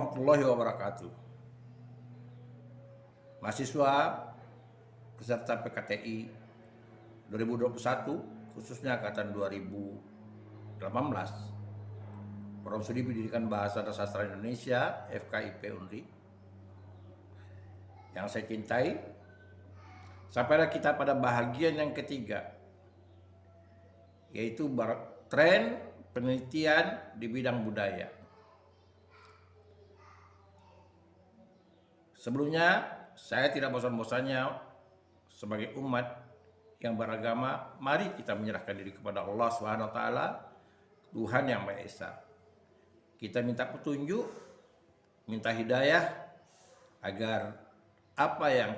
warahmatullahi wabarakatuh. Mahasiswa peserta PKTI 2021, khususnya angkatan 2018, Program Studi Pendidikan Bahasa dan Sastra Indonesia FKIP Unri, yang saya cintai, sampailah kita pada bahagian yang ketiga, yaitu tren penelitian di bidang budaya. Sebelumnya, saya tidak bosan-bosannya sebagai umat yang beragama, mari kita menyerahkan diri kepada Allah SWT, Tuhan yang Maha Esa. Kita minta petunjuk, minta hidayah, agar apa yang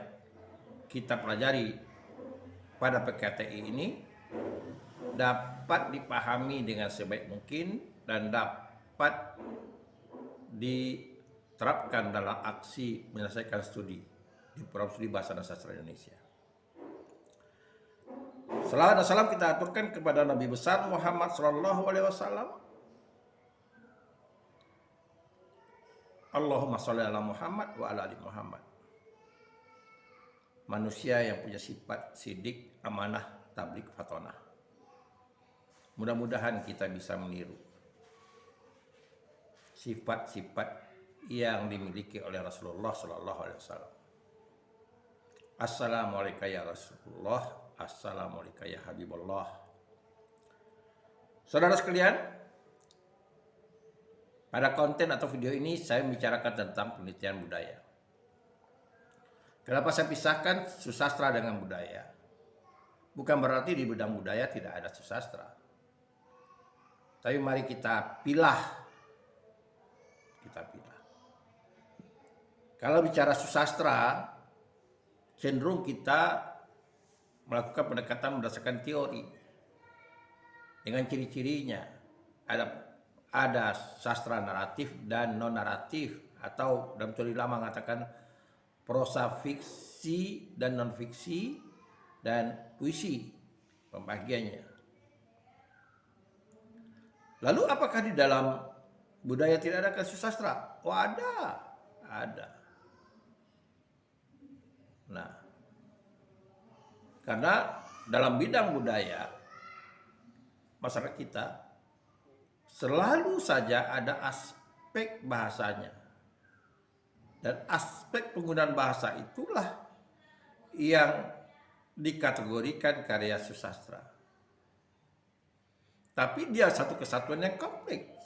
kita pelajari pada PKTI ini dapat dipahami dengan sebaik mungkin dan dapat diterapkan dalam aksi menyelesaikan studi di Program Studi Bahasa dan Sastra Indonesia. Salawat dan salam kita aturkan kepada Nabi besar Muhammad SAW. Allahumma sholli ala Muhammad wa ala ali Muhammad. Manusia yang punya sifat sidik, amanah, tabligh, fatonah. Mudah-mudahan kita bisa meniru sifat-sifat yang dimiliki oleh Rasulullah SAW. Assalamualaikum ya Rasulullah, assalamualaikum ya Habibullah. Saudara sekalian, pada konten atau video ini saya membicarakan tentang penelitian budaya. Kenapa saya pisahkan susastra dengan budaya? Bukan berarti di bidang budaya tidak ada susastra. Tapi mari kita pilah. Kalau bicara susastra, cenderung kita melakukan pendekatan berdasarkan teori. Dengan ciri-cirinya. Ada sastra naratif dan non naratif, atau dalam teori lama mengatakan prosa fiksi dan non fiksi dan puisi pembagiannya. Lalu apakah di dalam budaya tidak ada susastra? Oh, ada. Nah, karena dalam bidang budaya masyarakat kita selalu saja ada aspek bahasanya. Dan aspek penggunaan bahasa itulah yang dikategorikan karya susastra. Tapi dia satu kesatuan yang kompleks.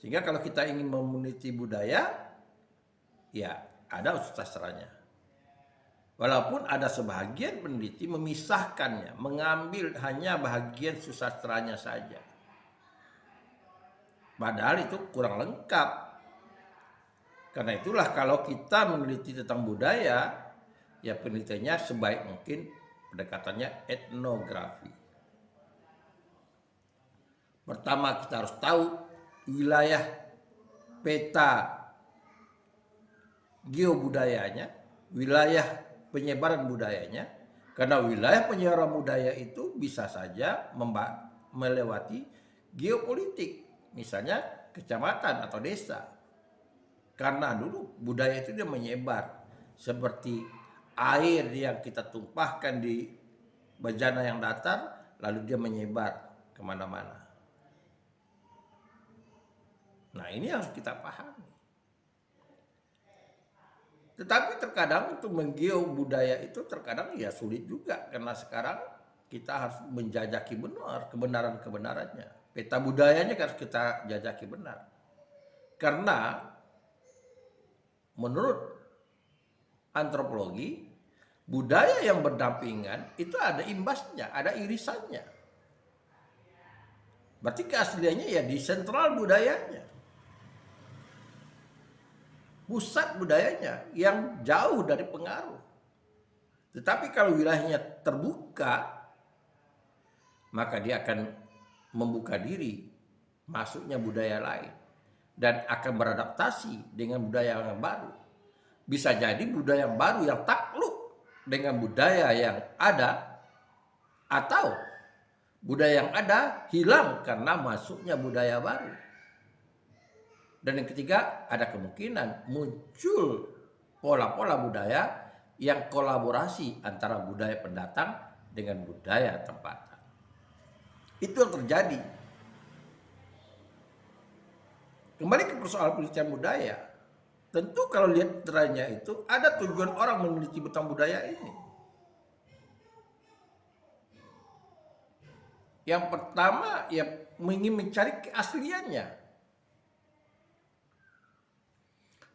Sehingga kalau kita ingin meneliti budaya, ya ada susastranya. Walaupun ada sebagian peneliti memisahkannya, mengambil hanya bagian susastranya saja. Padahal itu kurang lengkap. Karena itulah kalau kita meneliti tentang budaya, ya penelitiannya sebaik mungkin pendekatannya etnografi. Pertama kita harus tahu wilayah peta geobudayanya, wilayah penyebaran budayanya, karena wilayah penyebaran budaya itu bisa saja melewati geopolitik, misalnya kecamatan atau desa. Karena dulu budaya itu dia menyebar seperti air yang kita tumpahkan di bejana yang datar, lalu dia menyebar kemana-mana. Nah, ini harus kita pahami. Tetapi terkadang untuk menggeo budaya itu terkadang ya sulit juga, karena sekarang kita harus menjajaki benar kebenarannya. Peta budayanya harus kita jajaki benar. Karena menurut antropologi, budaya yang berdampingan itu ada imbasnya, ada irisannya. Berarti keasliannya ya di sentral budayanya. Pusat budayanya yang jauh dari pengaruh. Tetapi kalau wilayahnya terbuka, maka dia akan membuka diri masuknya budaya lain dan akan beradaptasi dengan budaya yang baru. Bisa jadi budaya yang baru yang takluk dengan budaya yang ada, atau budaya yang ada hilang karena masuknya budaya baru. Dan yang ketiga, ada kemungkinan muncul pola-pola budaya yang kolaborasi antara budaya pendatang dengan budaya tempatan. Itu yang terjadi. Kembali ke persoalan penelitian budaya. Tentu kalau lihat trennya itu ada tujuan orang meneliti tentang budaya ini. Yang pertama ya ingin mencari keasliannya.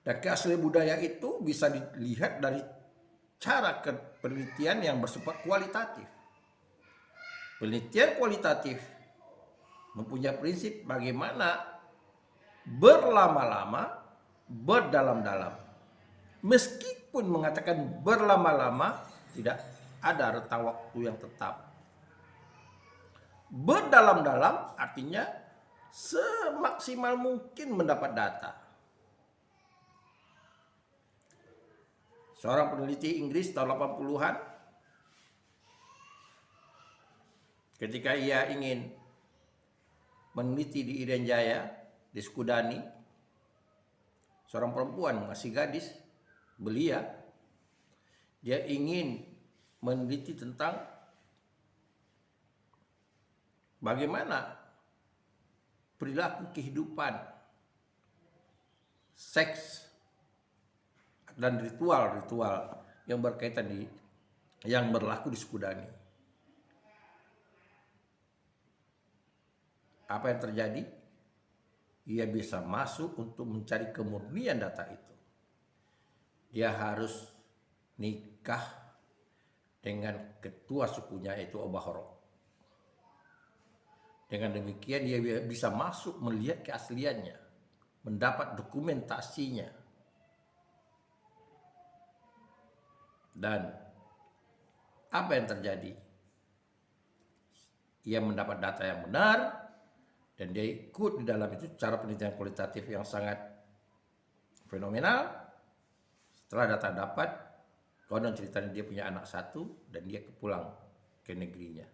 Dan keaslian budaya itu bisa dilihat dari cara penelitian yang bersifat kualitatif. Penelitian kualitatif mempunyai prinsip bagaimana berlama-lama, berdalam-dalam. Meskipun mengatakan berlama-lama, tidak ada rentang waktu yang tetap. Berdalam-dalam artinya semaksimal mungkin mendapat data. Seorang peneliti Inggris tahun 80-an, ketika ia ingin meneliti di Irian Jaya, di Skudani, seorang perempuan masih gadis, belia, dia ingin meneliti tentang bagaimana perilaku kehidupan, seks, dan ritual-ritual yang berkaitan yang berlaku di Skudani. Apa yang terjadi? Ia bisa masuk untuk mencari kemurnian data itu. Dia harus nikah dengan ketua sukunya, yaitu Obahorok. Dengan demikian dia bisa masuk melihat keasliannya, mendapat dokumentasinya. Dan apa yang terjadi? Ia mendapat data yang benar dan dia ikut di dalam itu cara penelitian kualitatif yang sangat fenomenal. Setelah data dapat, konon ceritanya dia punya anak satu dan dia pulang ke negerinya.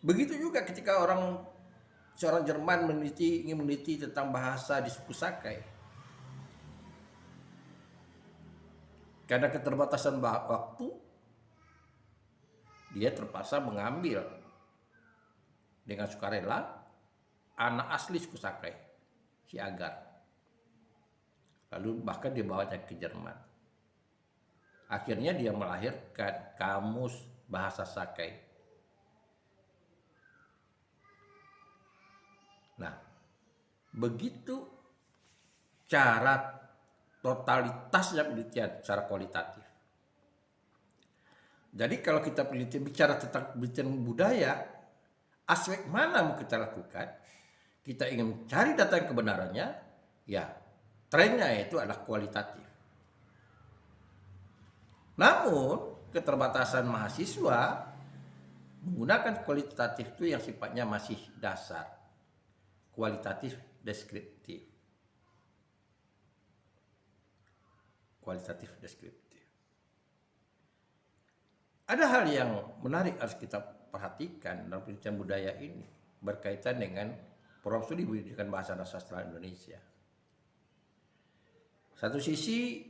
Begitu juga ketika seorang Jerman ingin meneliti tentang bahasa di suku Sakai. Karena keterbatasan waktu, dia terpaksa mengambil dengan sukarela anak asli suku Sakai, si Agar. Lalu bahkan dibawanya ke Jerman. Akhirnya dia melahirkan kamus bahasa Sakai. Nah, begitu cara totalitasnya penelitian secara kualitatif. Jadi kalau kita bicara tentang penelitian budaya, aspek mana mau kita lakukan? Kita ingin mencari data yang kebenarannya, ya trennya itu adalah kualitatif. Namun keterbatasan mahasiswa menggunakan kualitatif itu yang sifatnya masih dasar, kualitatif deskriptif. Kualitatif deskriptif. Ada hal yang menarik harus kita perhatikan dalam penelitian budaya ini berkaitan dengan program studi pendidikan bahasa dan sastra Indonesia. Satu sisi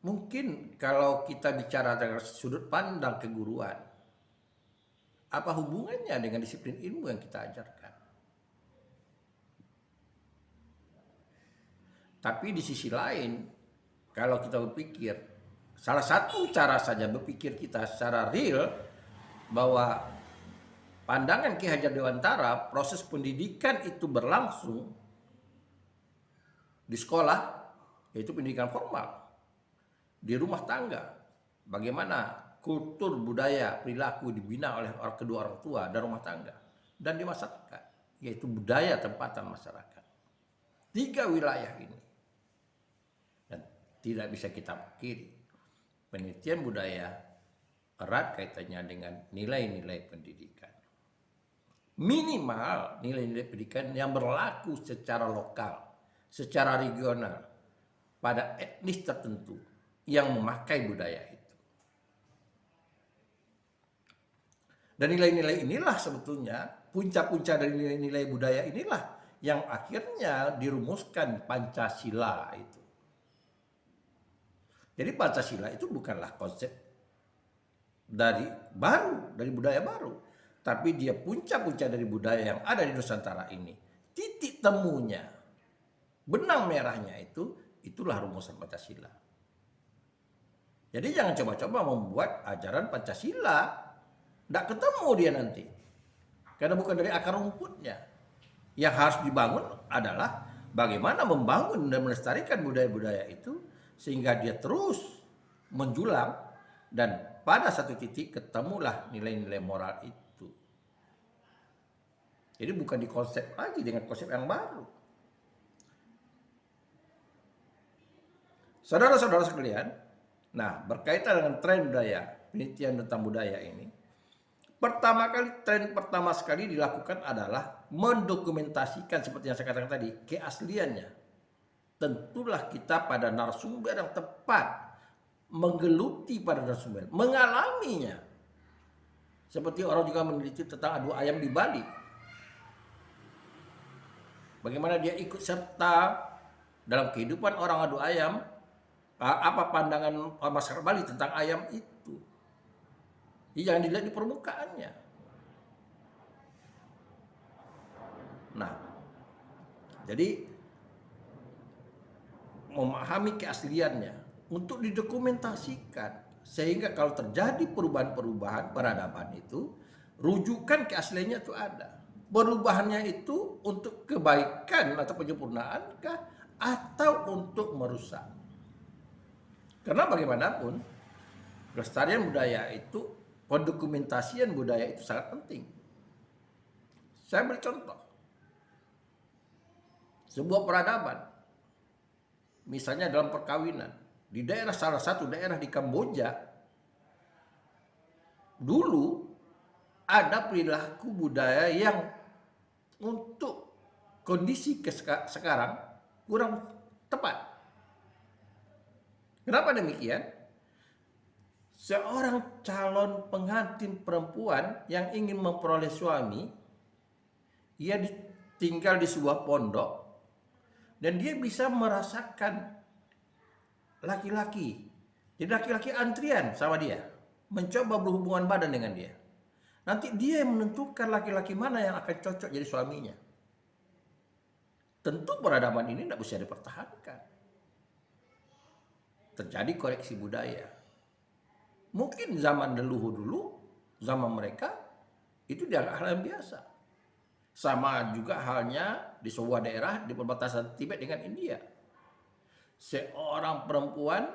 mungkin kalau kita bicara dari sudut pandang keguruan, apa hubungannya dengan disiplin ilmu yang kita ajarkan? Tapi di sisi lain, kalau kita berpikir, salah satu cara saja berpikir kita secara real bahwa pandangan Ki Hajar Dewantara, proses pendidikan itu berlangsung di sekolah, yaitu pendidikan formal, di rumah tangga, bagaimana kultur, budaya, perilaku dibina oleh kedua orang tua dan rumah tangga, dan di masyarakat, yaitu budaya tempatan masyarakat. 3 wilayah ini. Tidak bisa kita pungkiri, penelitian budaya erat kaitannya dengan nilai-nilai pendidikan. Minimal nilai-nilai pendidikan yang berlaku secara lokal, secara regional, pada etnis tertentu yang memakai budaya itu. Dan nilai-nilai inilah sebetulnya punca-punca dari nilai-nilai budaya inilah yang akhirnya dirumuskan Pancasila itu. Jadi Pancasila itu bukanlah konsep dari budaya baru, tapi dia punca-punca dari budaya yang ada di Nusantara ini. Titik temunya, benang merahnya itulah rumusan Pancasila. Jadi jangan coba-coba membuat ajaran Pancasila, tidak ketemu dia nanti. Karena bukan dari akar rumputnya. Yang harus dibangun adalah bagaimana membangun dan melestarikan budaya-budaya itu sehingga dia terus menjulang dan pada satu titik ketemulah nilai-nilai moral itu. Jadi bukan dikonsep lagi dengan konsep yang baru. Saudara-saudara sekalian, nah berkaitan dengan tren budaya, penelitian tentang budaya ini, tren pertama sekali dilakukan adalah mendokumentasikan seperti yang saya katakan tadi, keasliannya. Tentulah kita pada narasumber yang tepat, menggeluti pada narasumber, mengalaminya. Seperti orang juga meneliti tentang adu ayam di Bali. Bagaimana dia ikut serta dalam kehidupan orang adu ayam, apa pandangan masyarakat Bali tentang ayam itu. Jangan dilihat di permukaannya. Nah, jadi memahami keasliannya untuk didokumentasikan sehingga kalau terjadi perubahan-perubahan peradaban itu rujukan keasliannya itu ada. Perubahannya itu untuk kebaikan atau penyempurnaan kah atau untuk merusak. Karena bagaimanapun kelestarian budaya itu, pendokumentasian budaya itu sangat penting. Saya beri contoh. Sebuah peradaban, misalnya dalam perkawinan, di salah satu daerah di Kamboja, dulu ada perilaku budaya yang untuk kondisi sekarang kurang tepat. Kenapa demikian? Seorang calon pengantin perempuan yang ingin memperoleh suami, ia tinggal di sebuah pondok dan dia bisa merasakan laki-laki. Jadi laki-laki antrian sama dia, mencoba berhubungan badan dengan dia. Nanti dia yang menentukan laki-laki mana yang akan cocok jadi suaminya. Tentu peradaban ini tidak bisa dipertahankan. Terjadi koreksi budaya. Mungkin zaman dulu, zaman mereka, itu dianggap hal yang biasa. Sama juga halnya di sebuah daerah di perbatasan Tibet dengan India. Seorang perempuan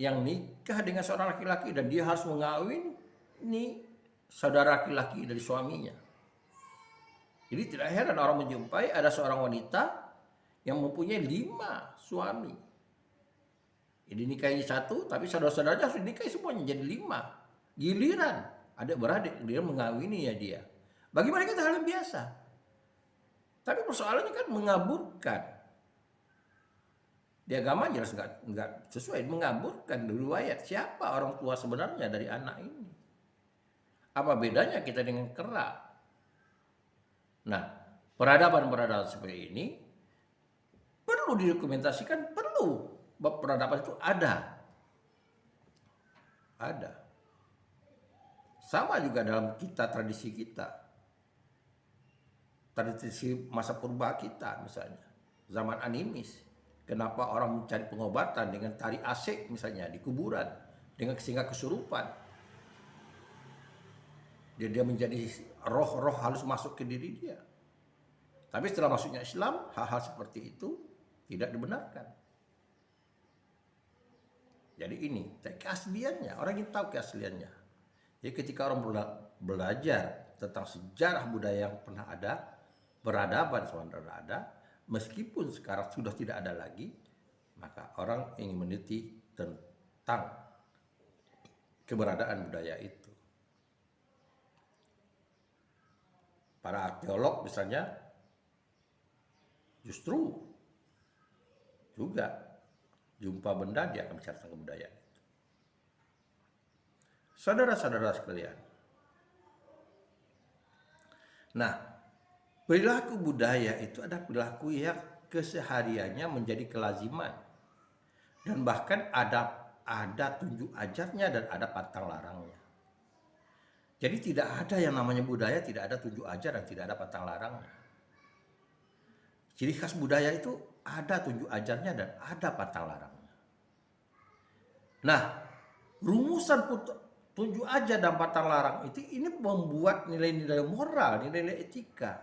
yang nikah dengan seorang laki-laki dan dia harus mengawini saudara laki-laki dari suaminya. Jadi tidak heran orang menjumpai ada seorang wanita yang mempunyai 5 suami. Ini nikahi 1, tapi saudara-saudaranya harus dinikahi semuanya jadi 5. Giliran adik-beradik dia mengawini ya dia. Bagi mereka itu hal yang biasa. Tapi persoalannya kan mengaburkan. Di agama jelas nggak sesuai, mengaburkan riwayat siapa orang tua sebenarnya dari anak ini. Apa bedanya kita dengan kera? Nah, peradaban-peradaban seperti ini perlu didokumentasikan, perlu. Peradaban itu ada. Sama juga dalam tradisi kita. Tradisi masa purba kita misalnya. Zaman animis. Kenapa orang mencari pengobatan dengan tari asik misalnya di kuburan. Sehingga kesurupan. Dia menjadi roh-roh halus masuk ke diri dia. Tapi setelah masuknya Islam, hal-hal seperti itu tidak dibenarkan. Jadi ini keasliannya, orang ingin tahu keasliannya. Jadi ketika orang belajar tentang sejarah budaya yang pernah ada, peradaban sebenarnya ada, meskipun sekarang sudah tidak ada lagi, maka orang ingin meneliti tentang keberadaan budaya itu. Para arkeolog misalnya justru juga jumpa benda dia akan bicara tentang kebudayaan itu. Saudara-saudara sekalian. Nah, perilaku budaya itu ada perilaku yang kesehariannya menjadi kelaziman dan bahkan ada tunjuk ajarnya dan ada pantang larangnya. Jadi tidak ada yang namanya budaya, tidak ada tunjuk ajar dan tidak ada pantang larangnya. Ciri khas budaya itu ada tunjuk ajarnya dan ada pantang larangnya. Nah, rumusan tunjuk ajar dan pantang larang itu ini membuat nilai-nilai moral, nilai-nilai etika.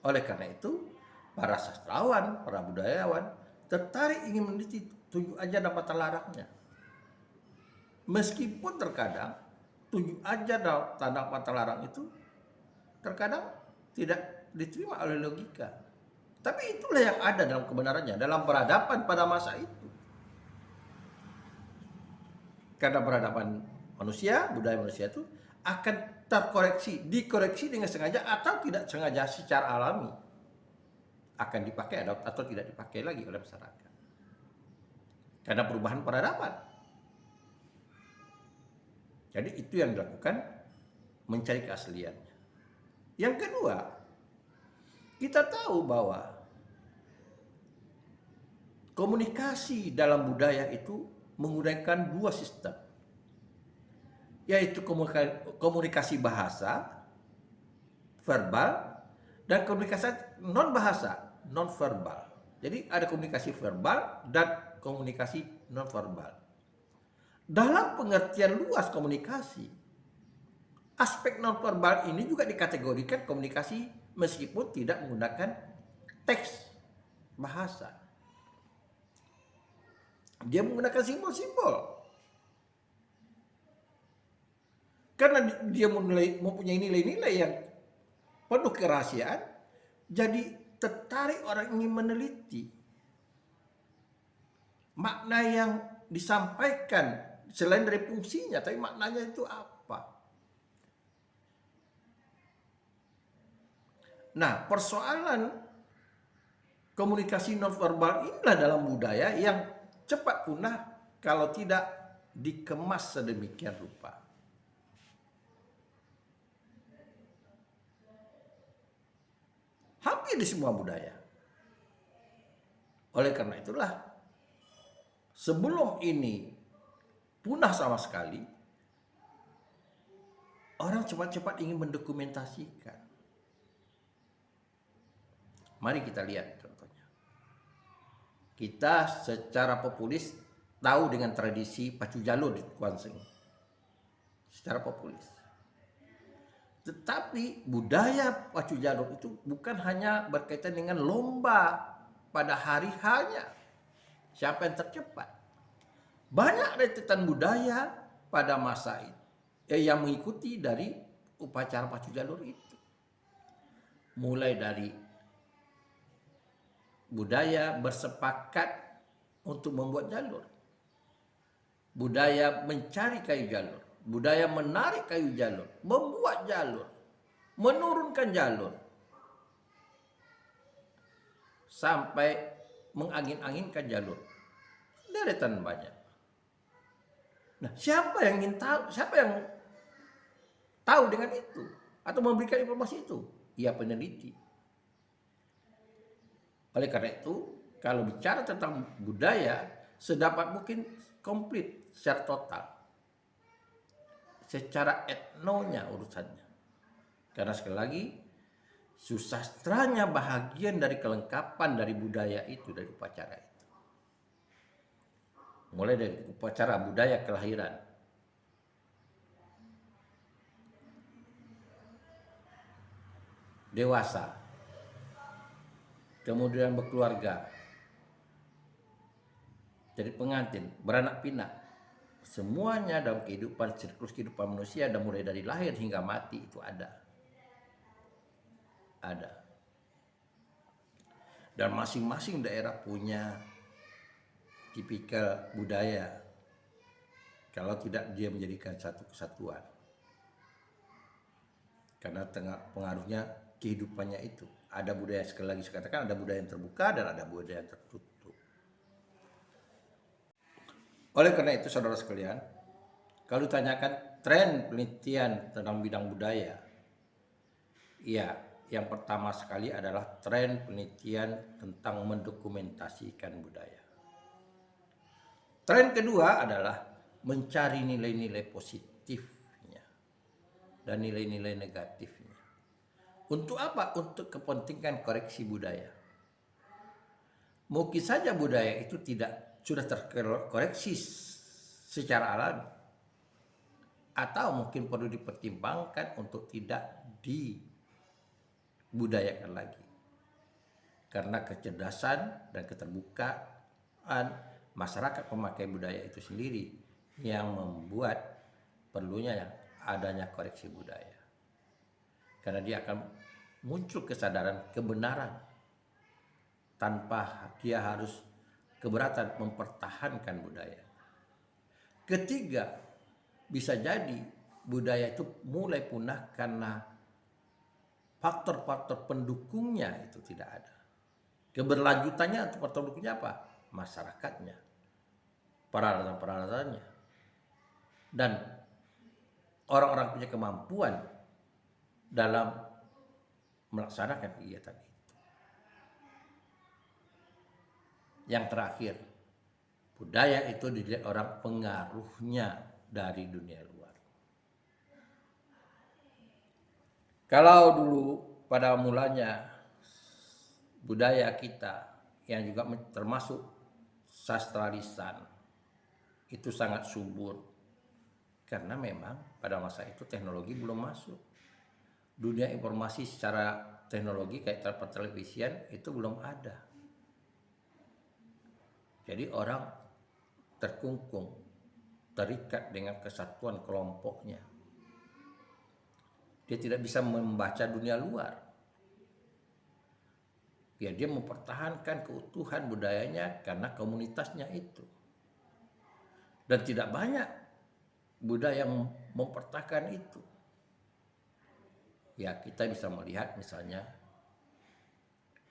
Oleh karena itu, para sastrawan, para budayawan tertarik ingin meneliti tunjuk ajar dan pantang larangnya. Meskipun terkadang tunjuk ajar dan tanda pantang larang itu terkadang tidak diterima oleh logika. Tapi itulah yang ada dalam kebenarannya, dalam peradaban pada masa itu. Karena peradaban manusia, budaya manusia itu akan dikoreksi dengan sengaja atau tidak sengaja secara alami. Akan dipakai atau tidak dipakai lagi oleh masyarakat. Karena perubahan peradaban. Jadi itu yang dilakukan, mencari keasliannya. Yang kedua, kita tahu bahwa komunikasi dalam budaya itu menggunakan dua sistem, yaitu komunikasi bahasa, verbal, dan komunikasi non bahasa, non verbal. Jadi ada komunikasi verbal dan komunikasi non verbal. Dalam pengertian luas komunikasi, aspek non verbal ini juga dikategorikan komunikasi meskipun tidak menggunakan teks bahasa. Dia menggunakan simbol-simbol. Karena dia mempunyai nilai-nilai yang penuh kerahasiaan, jadi tertarik orang ingin meneliti makna yang disampaikan selain dari fungsinya, tapi maknanya itu apa. Nah, persoalan komunikasi nonverbal inilah dalam budaya yang cepat punah kalau tidak dikemas sedemikian rupa. Hampir di semua budaya. Oleh karena itulah, sebelum ini punah sama sekali, orang cepat-cepat ingin mendokumentasikan. Mari kita lihat contohnya. Kita secara populis tahu dengan tradisi pacu jalur di Kuansing. Secara populis. Tetapi budaya pacu jalur itu bukan hanya berkaitan dengan lomba pada hari hanya. Siapa yang tercepat. Banyak rentetan budaya pada masa itu yang mengikuti dari upacara pacu jalur itu. Mulai dari budaya bersepakat untuk membuat jalur, budaya mencari kayu jalur, budaya menarik kayu jalur, membuat jalur, menurunkan jalur, sampai mengangin-anginkan jalur. Deretan banyak. Nah, siapa yang ingin tahu? Siapa yang tahu dengan itu atau memberikan informasi itu? Ya, peneliti. Oleh karena itu, kalau bicara tentang budaya, sedapat mungkin komplit secara total. Secara etnonya urusannya. Karena sekali lagi, susastranya bahagian dari kelengkapan dari budaya itu, dari upacara itu. Mulai dari upacara budaya kelahiran, dewasa, kemudian berkeluarga, jadi pengantin, beranak pinak, semuanya dalam kehidupan, siklus kehidupan manusia, dan mulai dari lahir hingga mati itu ada. Dan masing-masing daerah punya tipikal budaya, kalau tidak dia menjadikan satu kesatuan. Karena tengah pengaruhnya kehidupannya itu. Ada budaya, sekali lagi saya katakan, ada budaya yang terbuka dan ada budaya yang tertutup. Oleh karena itu saudara sekalian, kalau ditanyakan tren penelitian tentang bidang budaya, Ya, yang pertama sekali adalah tren penelitian tentang mendokumentasikan budaya. Tren kedua adalah mencari nilai-nilai positifnya dan nilai-nilai negatifnya. Untuk apa? Untuk kepentingan koreksi budaya. Mungkin saja budaya itu tidak sudah terkoreksi secara alami, atau mungkin perlu dipertimbangkan untuk tidak dibudayakan lagi. Karena kecerdasan dan keterbukaan masyarakat pemakai budaya itu sendiri yang membuat perlunya adanya koreksi budaya. Karena dia akan muncul kesadaran kebenaran tanpa dia harus keberatan mempertahankan budaya. Ketiga, bisa jadi budaya itu mulai punah karena faktor-faktor pendukungnya itu tidak ada. Keberlanjutannya atau faktor pendukungnya apa? Masyarakatnya, peralatan-peralatannya, dan orang-orang punya kemampuan dalam melaksanakan kegiatan itu. Yang terakhir, budaya itu dilihat orang pengaruhnya dari dunia luar. Kalau dulu pada mulanya budaya kita yang juga termasuk sastra lisan itu sangat subur, karena memang pada masa itu teknologi belum masuk. Dunia informasi secara teknologi kayak televisian itu belum ada. Jadi orang terkungkung, terikat dengan kesatuan kelompoknya. Dia tidak bisa membaca dunia luar. Ya, dia mempertahankan keutuhan budayanya karena komunitasnya itu. Dan tidak banyak budaya yang mempertahankan itu. Ya, kita bisa melihat misalnya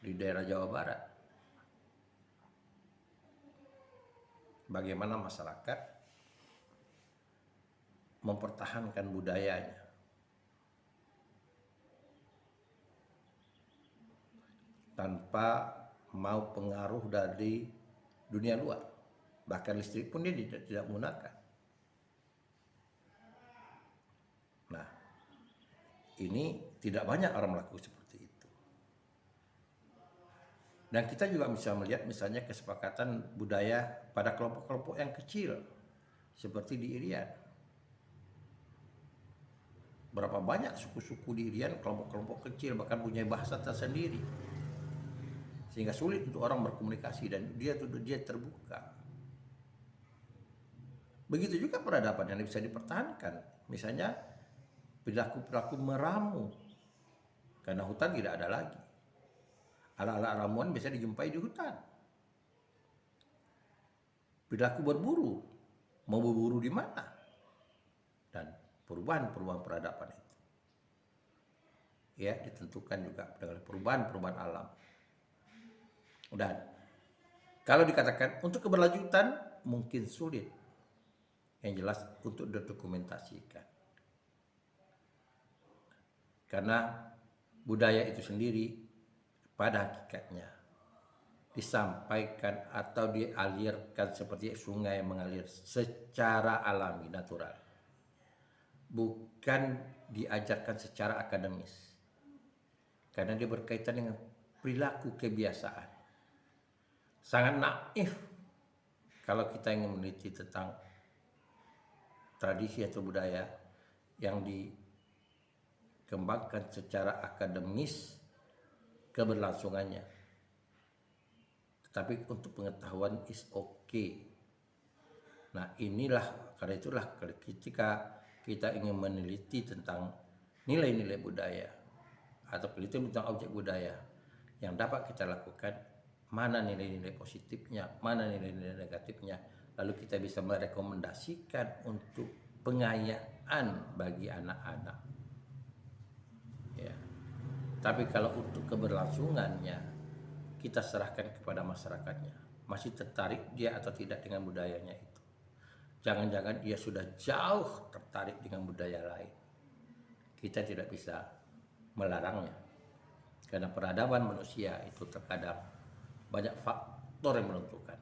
di daerah Jawa Barat, bagaimana masyarakat mempertahankan budayanya. Tanpa mau pengaruh dari dunia luar. Bahkan listrik pun dia tidak menggunakan. Nah, ini tidak banyak orang melakukan seperti itu. Dan kita juga bisa melihat misalnya kesepakatan budaya pada kelompok-kelompok yang kecil, seperti di Irian. Berapa banyak suku-suku di Irian, kelompok-kelompok kecil, bahkan punya bahasa tersendiri. Sehingga sulit untuk orang berkomunikasi dan dia terbuka. Begitu juga peradaban yang bisa dipertahankan. Misalnya perilaku-perilaku meramu, karena hutan tidak ada lagi. Alat-alat ramuan bisa dijumpai di hutan. Perilaku berburu, mau berburu di mana? Dan perubahan-perubahan peradaban itu, ya, ditentukan juga dengan perubahan-perubahan alam. Dan kalau dikatakan untuk keberlanjutan mungkin sulit, yang jelas untuk didokumentasikan. Karena budaya itu sendiri pada hakikatnya disampaikan atau dialirkan seperti sungai mengalir secara alami, natural. Bukan diajarkan secara akademis. Karena dia berkaitan dengan perilaku kebiasaan. Sangat naif kalau kita ingin meneliti tentang tradisi atau budaya yang dikembangkan secara akademis keberlangsungannya. Tetapi untuk pengetahuan is okay. Nah, karena itulah ketika kita ingin meneliti tentang nilai-nilai budaya atau penelitian tentang objek budaya, yang dapat kita lakukan, mana nilai-nilai positifnya, mana nilai-nilai negatifnya, lalu kita bisa merekomendasikan untuk pengayaan bagi anak-anak. Ya. Tapi kalau untuk keberlangsungannya, kita serahkan kepada masyarakatnya. Masih tertarik dia atau tidak dengan budayanya itu. Jangan-jangan dia sudah jauh tertarik dengan budaya lain. Kita tidak bisa melarangnya. Karena peradaban manusia itu terkadang banyak faktor yang menentukan.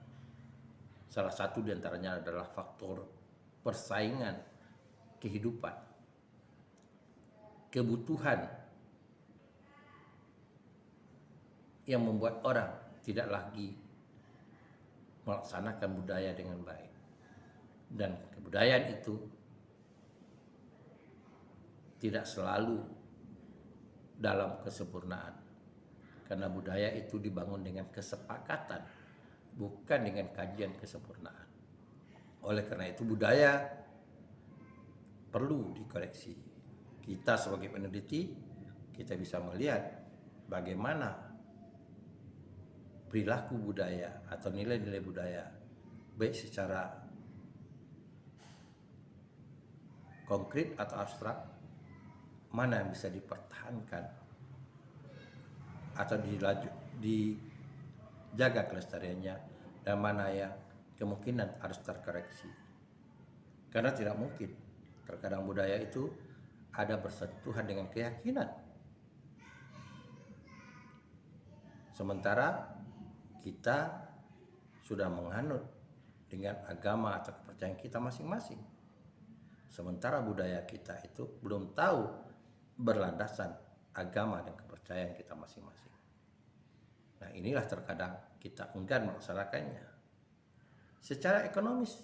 Salah satu diantaranya adalah faktor persaingan kehidupan, kebutuhan yang membuat orang tidak lagi melaksanakan budaya dengan baik. Dan kebudayaan itu tidak selalu dalam kesempurnaan. Karena budaya itu dibangun dengan kesepakatan, bukan dengan kajian kesempurnaan. Oleh karena itu budaya perlu dikoreksi. Kita sebagai peneliti, kita bisa melihat bagaimana perilaku budaya atau nilai-nilai budaya, baik secara konkret atau abstrak, mana yang bisa dipertahankan atau dijaga kelestariannya, dan mana yang kemungkinan harus terkoreksi. Karena tidak mungkin terkadang budaya itu ada bersentuhan dengan keyakinan, sementara kita sudah menganut dengan agama atau kepercayaan kita masing-masing. Sementara budaya kita itu belum tahu berlandasan agama dan kepercayaan kita masing-masing. Nah, inilah terkadang kita enggan melaksanakannya. Secara ekonomis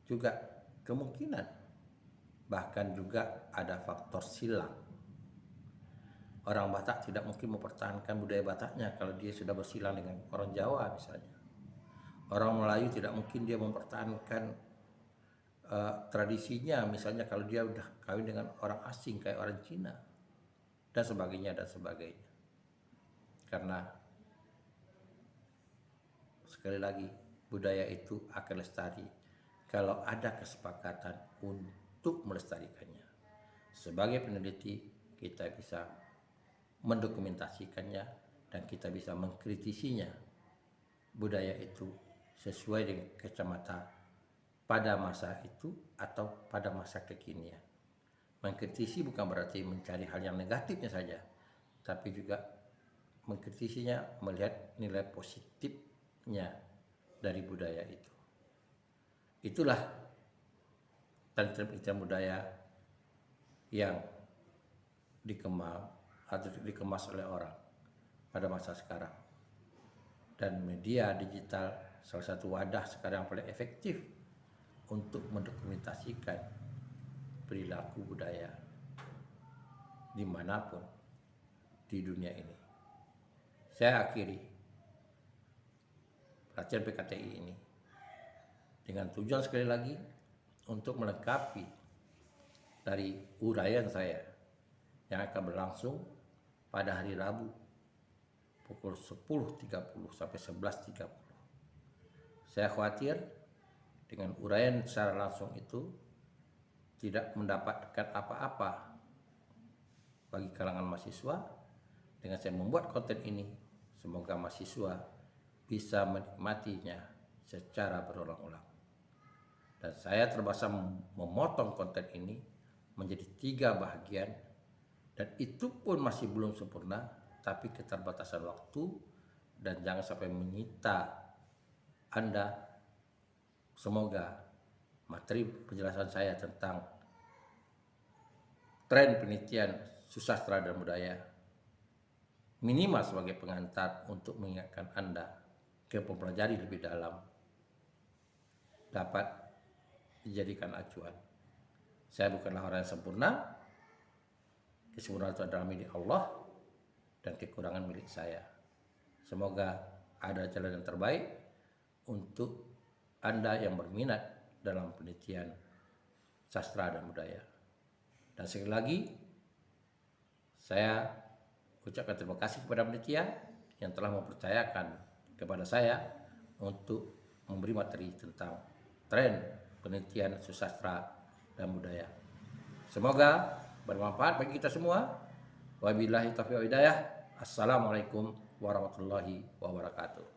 juga kemungkinan, bahkan juga ada faktor silang. Orang Batak tidak mungkin mempertahankan budaya Bataknya kalau dia sudah bersilang dengan orang Jawa misalnya. Orang Melayu tidak mungkin dia mempertahankan tradisinya misalnya kalau dia udah kawin dengan orang asing kayak orang Cina dan sebagainya dan sebagainya. Karena sekali lagi budaya itu akan lestari kalau ada kesepakatan untuk melestarikannya. Sebagai peneliti kita bisa mendokumentasikannya dan kita bisa mengkritisinya budaya itu sesuai dengan kacamata pada masa itu atau pada masa kekinian. Mengkritisi bukan berarti mencari hal yang negatifnya saja, tapi juga mengkritisinya melihat nilai positifnya dari budaya itu. Itulah penelitian budaya yang dikemas oleh orang pada masa sekarang. Dan media digital salah satu wadah sekarang yang paling efektif untuk mendokumentasikan perilaku budaya dimanapun di dunia ini. Saya akhiri pelatihan PKTI ini dengan tujuan sekali lagi untuk melengkapi dari uraian saya yang akan berlangsung pada hari Rabu pukul 10.30 sampai 11.30. Saya khawatir dengan uraian secara langsung itu tidak mendapatkan apa-apa bagi kalangan mahasiswa. Dengan saya membuat konten ini, semoga mahasiswa bisa menikmatinya secara berulang-ulang. Dan saya terpaksa memotong konten ini menjadi 3 bagian, dan itu pun masih belum sempurna, tapi keterbatasan waktu dan jangan sampai menyita Anda. Semoga materi penjelasan saya tentang tren penelitian susastra dan budaya minimal sebagai pengantar untuk mengingatkan Anda ke mempelajari lebih dalam dapat dijadikan acuan. Saya bukanlah orang yang sempurna. Kesempurnaan itu adalah milik Allah dan kekurangan milik saya. Semoga ada jalan yang terbaik untuk Anda yang berminat dalam penelitian sastra dan budaya. Dan sekali lagi, saya ucapkan terima kasih kepada penelitian yang telah mempercayakan kepada saya untuk memberi materi tentang tren penelitian sastra dan budaya. Semoga bermanfaat bagi kita semua. Wabillahi taufiq wal hidayah. Assalamualaikum warahmatullahi wabarakatuh.